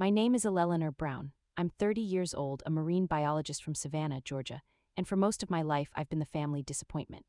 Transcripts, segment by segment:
My name is Eleanor Brown. I'm 30 years old, a marine biologist from Savannah, Georgia, and for most of my life I've been the family disappointment.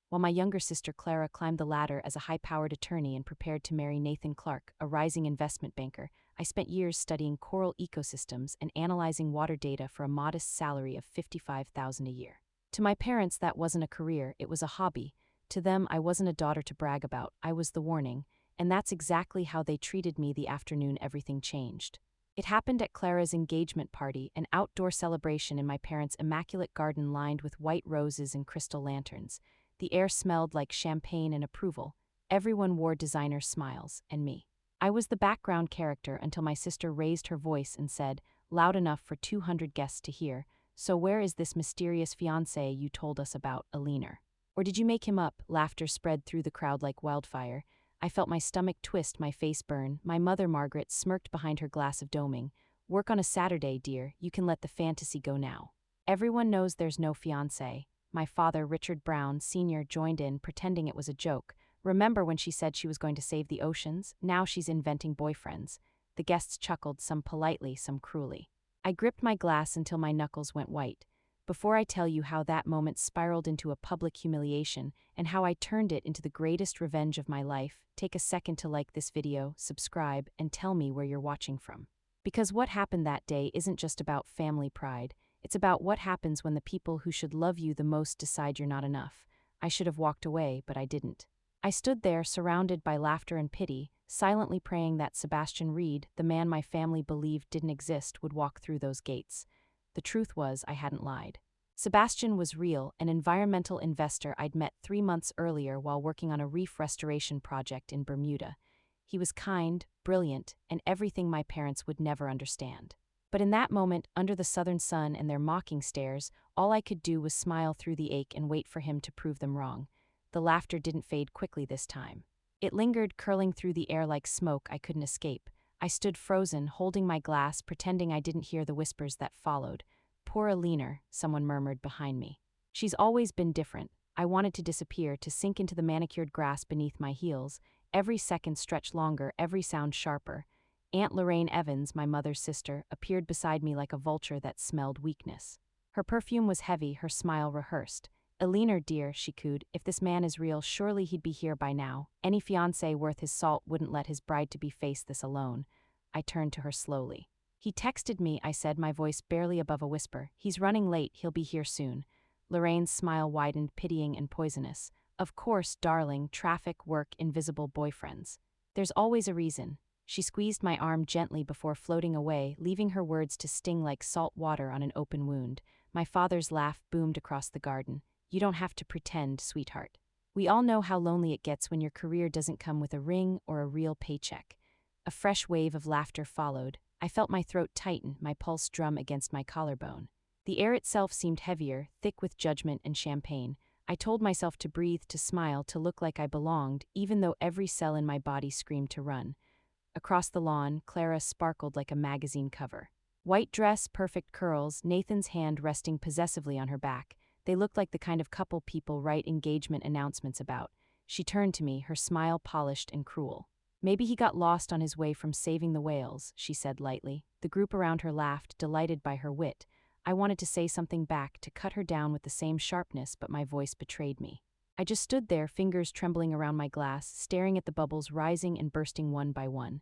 While my younger sister Clara climbed the ladder as a high-powered attorney and prepared to marry Nathan Clark, a rising investment banker, I spent years studying coral ecosystems and analyzing water data for a modest salary of $55,000 a year. To my parents, that wasn't a career, it was a hobby. To them, I wasn't a daughter to brag about, I was the warning, and that's exactly how they treated me the afternoon everything changed. It happened at Clara's engagement party, an outdoor celebration in my parents' immaculate garden lined with white roses and crystal lanterns. The air smelled like champagne and approval. Everyone wore designer smiles, and me. I was the background character until my sister raised her voice and said, loud enough for 200 guests to hear, "So where is this mysterious fiancé you told us about, Eleanor? Or did you make him up?" Laughter spread through the crowd like wildfire. I felt my stomach twist, my face burn. My mother, Margaret, smirked behind her glass of doming. "Work on a Saturday, dear. You can let the fantasy go now. Everyone knows there's no fiancé." My father, Richard Brown, Sr., joined in, pretending it was a joke. "Remember when she said she was going to save the oceans? Now she's inventing boyfriends." The guests chuckled, some politely, some cruelly. I gripped my glass until my knuckles went white. Before I tell you how that moment spiraled into a public humiliation and how I turned it into the greatest revenge of my life, take a second to like this video, subscribe, and tell me where you're watching from. Because what happened that day isn't just about family pride, it's about what happens when the people who should love you the most decide you're not enough. I should have walked away, but I didn't. I stood there, surrounded by laughter and pity, silently praying that Sebastian Reed, the man my family believed didn't exist, would walk through those gates. The truth was, I hadn't lied. Sebastian was real, an environmental investor I'd met 3 months earlier while working on a reef restoration project in Bermuda. He was kind, brilliant, and everything my parents would never understand. But in that moment, under the southern sun and their mocking stares, all I could do was smile through the ache and wait for him to prove them wrong. The laughter didn't fade quickly this time. It lingered, curling through the air like smoke I couldn't escape. I stood frozen, holding my glass, pretending I didn't hear the whispers that followed. "Poor Eleanor," someone murmured behind me. "She's always been different." I wanted to disappear, to sink into the manicured grass beneath my heels. Every second stretched longer, every sound sharper. Aunt Lorraine Evans, my mother's sister, appeared beside me like a vulture that smelled weakness. Her perfume was heavy, her smile rehearsed. "Eleanor, dear," she cooed, "if this man is real, surely he'd be here by now. Any fiancé worth his salt wouldn't let his bride-to-be face this alone." I turned to her slowly. "He texted me," I said, my voice barely above a whisper. "He's running late, he'll be here soon." Lorraine's smile widened, pitying and poisonous. "Of course, darling, traffic, work, invisible boyfriends. There's always a reason." She squeezed my arm gently before floating away, leaving her words to sting like salt water on an open wound. My father's laugh boomed across the garden. "You don't have to pretend, sweetheart. We all know how lonely it gets when your career doesn't come with a ring or a real paycheck." A fresh wave of laughter followed. I felt my throat tighten, my pulse drum against my collarbone. The air itself seemed heavier, thick with judgment and champagne. I told myself to breathe, to smile, to look like I belonged, even though every cell in my body screamed to run. Across the lawn, Clara sparkled like a magazine cover. White dress, perfect curls, Nathan's hand resting possessively on her back. They looked like the kind of couple people write engagement announcements about. She turned to me, her smile polished and cruel. "Maybe he got lost on his way from saving the whales," she said lightly. The group around her laughed, delighted by her wit. I wanted to say something back, to cut her down with the same sharpness, but my voice betrayed me. I just stood there, fingers trembling around my glass, staring at the bubbles rising and bursting one by one.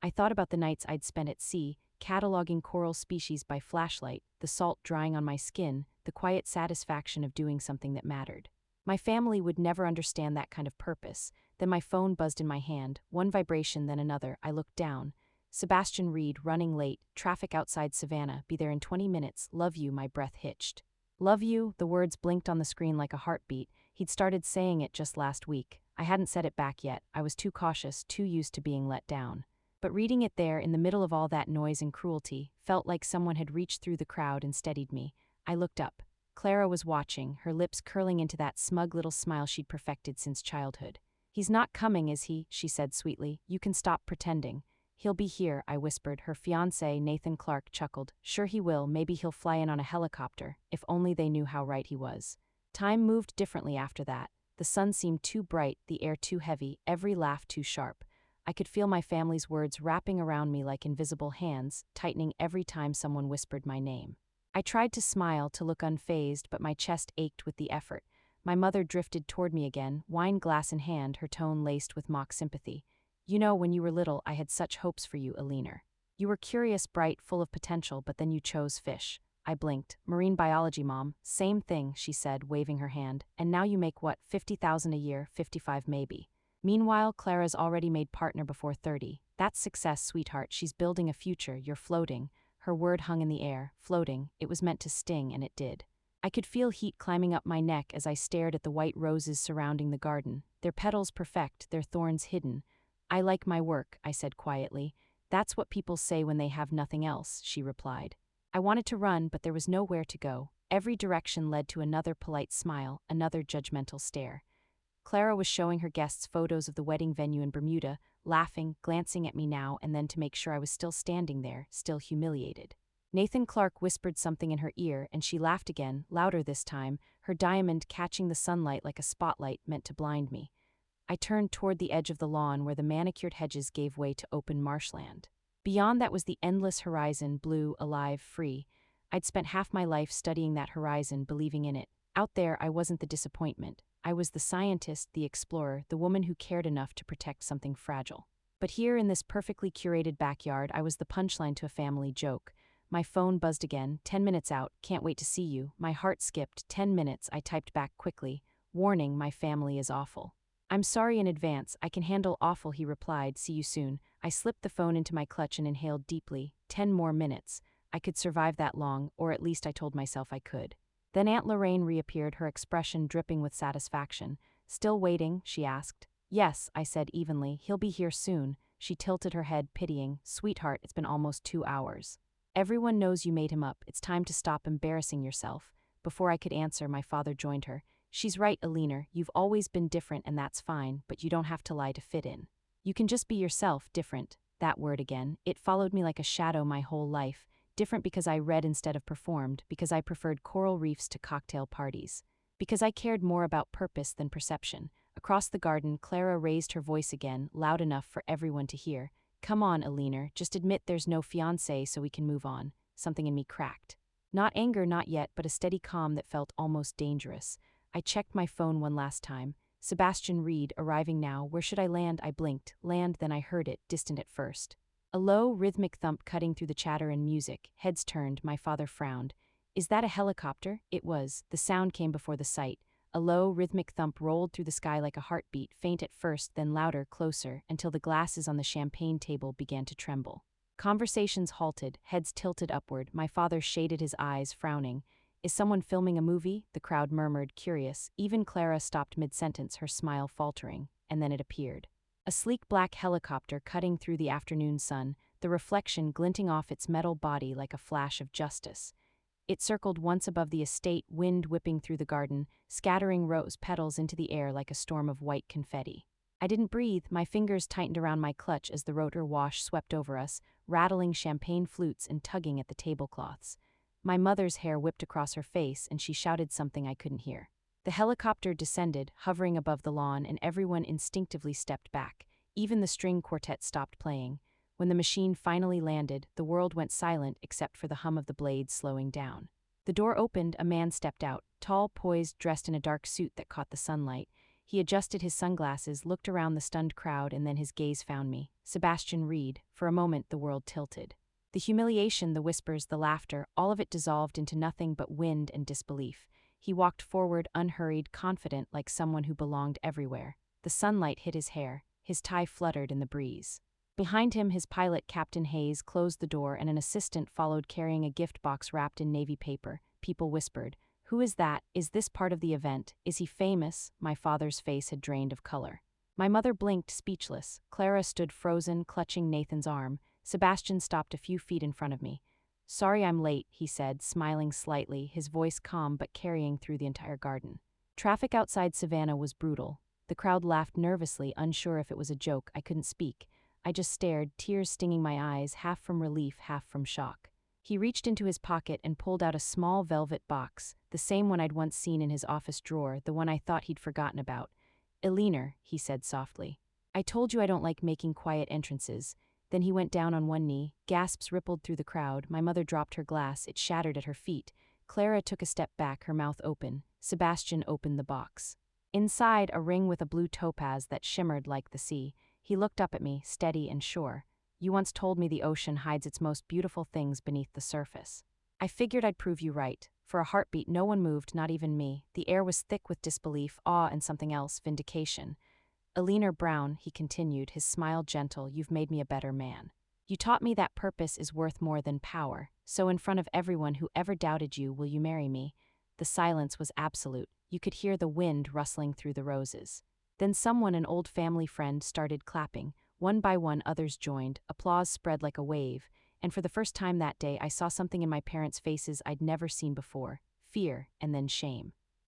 I thought about the nights I'd spent at sea, cataloging coral species by flashlight, the salt drying on my skin, the quiet satisfaction of doing something that mattered. My family would never understand that kind of purpose. Then my phone buzzed in my hand, one vibration then another. I looked down. "Sebastian Reed, running late, traffic outside Savannah, be there in 20 minutes, love you." My breath hitched. "Love you?" The words blinked on the screen like a heartbeat. He'd started saying it just last week. I hadn't said it back yet. I was too cautious, too used to being let down. But reading it there, in the middle of all that noise and cruelty, felt like someone had reached through the crowd and steadied me. I looked up. Clara was watching, her lips curling into that smug little smile she'd perfected since childhood. "He's not coming, is he?" she said sweetly. "You can stop pretending." "He'll be here," I whispered. Her fiancé, Nathan Clark, chuckled. "Sure he will. Maybe he'll fly in on a helicopter. If only they knew how right he was." Time moved differently after that. The sun seemed too bright, the air too heavy, every laugh too sharp. I could feel my family's words wrapping around me like invisible hands, tightening every time someone whispered my name. I tried to smile, to look unfazed, but my chest ached with the effort. My mother drifted toward me again, wine glass in hand, her tone laced with mock sympathy. You know, when you were little, I had such hopes for you, Elinor. You were curious, bright, full of potential, but then you chose fish. I blinked. Marine biology, Mom. Same thing, she said, waving her hand. And now you make what, 50,000 a year, 55 maybe. Meanwhile, Clara's already made partner before 30. That's success, sweetheart. She's building a future. You're floating. Her word hung in the air. Floating. It was meant to sting, and it did. I could feel heat climbing up my neck as I stared at the white roses surrounding the garden, their petals perfect, their thorns hidden. I like my work, I said quietly. That's what people say when they have nothing else, she replied. I wanted to run, but there was nowhere to go. Every direction led to another polite smile, another judgmental stare. Clara was showing her guests photos of the wedding venue in Bermuda, laughing, glancing at me now and then to make sure I was still standing there, still humiliated. Nathan Clark whispered something in her ear, and she laughed again, louder this time, her diamond catching the sunlight like a spotlight meant to blind me. I turned toward the edge of the lawn where the manicured hedges gave way to open marshland. Beyond that was the endless horizon, blue, alive, free. I'd spent half my life studying that horizon, believing in it. Out there, I wasn't the disappointment. I was the scientist, the explorer, the woman who cared enough to protect something fragile. But here in this perfectly curated backyard, I was the punchline to a family joke. My phone buzzed again. 10 minutes out, can't wait to see you. My heart skipped. 10 minutes, I typed back quickly. Warning, my family is awful. I'm sorry in advance, I can handle awful, he replied. See you soon. I slipped the phone into my clutch and inhaled deeply. 10 more minutes. I could survive that long, or at least I told myself I could. Then Aunt Lorraine reappeared, her expression dripping with satisfaction. Still waiting? She asked. Yes, I said evenly. He'll be here soon. She tilted her head, pitying. Sweetheart, it's been almost 2 hours. Everyone knows you made him up. It's time to stop embarrassing yourself. Before I could answer, my father joined her. She's right, Elinor. You've always been different and that's fine, but you don't have to lie to fit in. You can just be yourself, different. That word again. It followed me like a shadow my whole life. Different because I read instead of performed, because I preferred coral reefs to cocktail parties. Because I cared more about purpose than perception. Across the garden, Clara raised her voice again, loud enough for everyone to hear. Come on, Elinor, just admit there's no fiancé so we can move on. Something in me cracked. Not anger, not yet, but a steady calm that felt almost dangerous. I checked my phone one last time. Sebastian Reed, arriving now. Where should I land? I blinked. Land, then I heard it, distant at first. A low, rhythmic thump cutting through the chatter and music. Heads turned, my father frowned. Is that a helicopter? It was. The sound came before the sight. A low, rhythmic thump rolled through the sky like a heartbeat, faint at first, then louder, closer, until the glasses on the champagne table began to tremble. Conversations halted, heads tilted upward. My father shaded his eyes, frowning. Is someone filming a movie? The crowd murmured, curious. Even Clara stopped mid-sentence, her smile faltering, and then it appeared. A sleek black helicopter cutting through the afternoon sun, the reflection glinting off its metal body like a flash of justice. It circled once above the estate, wind whipping through the garden, scattering rose petals into the air like a storm of white confetti. I didn't breathe, my fingers tightened around my clutch as the rotor wash swept over us, rattling champagne flutes and tugging at the tablecloths. My mother's hair whipped across her face and she shouted something I couldn't hear. The helicopter descended, hovering above the lawn, and everyone instinctively stepped back. Even the string quartet stopped playing. When the machine finally landed, the world went silent except for the hum of the blades slowing down. The door opened, a man stepped out, tall, poised, dressed in a dark suit that caught the sunlight. He adjusted his sunglasses, looked around the stunned crowd, and then his gaze found me. Sebastian Reed. For a moment, the world tilted. The humiliation, the whispers, the laughter, all of it dissolved into nothing but wind and disbelief. He walked forward, unhurried, confident, like someone who belonged everywhere. The sunlight hit his hair. His tie fluttered in the breeze. Behind him, his pilot, Captain Hayes, closed the door and an assistant followed carrying a gift box wrapped in navy paper. People whispered, "Who is that? Is this part of the event? Is he famous?" My father's face had drained of color. My mother blinked, speechless. Clara stood frozen, clutching Nathan's arm. Sebastian stopped a few feet in front of me. "Sorry I'm late," he said, smiling slightly, his voice calm but carrying through the entire garden. Traffic outside Savannah was brutal. The crowd laughed nervously, unsure if it was a joke. I couldn't speak. I just stared, tears stinging my eyes, half from relief, half from shock. He reached into his pocket and pulled out a small velvet box, the same one I'd once seen in his office drawer, the one I thought he'd forgotten about. "Elinor," he said softly. I told you I don't like making quiet entrances. Then he went down on one knee, gasps rippled through the crowd, my mother dropped her glass, it shattered at her feet. Clara took a step back, her mouth open. Sebastian opened the box. Inside, a ring with a blue topaz that shimmered like the sea. He looked up at me, steady and sure. You once told me the ocean hides its most beautiful things beneath the surface. I figured I'd prove you right. For a heartbeat, no one moved, not even me. The air was thick with disbelief, awe, and something else, vindication. Eleanor Brown, he continued, his smile gentle, you've made me a better man. You taught me that purpose is worth more than power, so in front of everyone who ever doubted you, will you marry me? The silence was absolute. You could hear the wind rustling through the roses. Then someone, an old family friend, started clapping. One by one, others joined. Applause spread like a wave, and for the first time that day, I saw something in my parents' faces I'd never seen before: fear and then shame.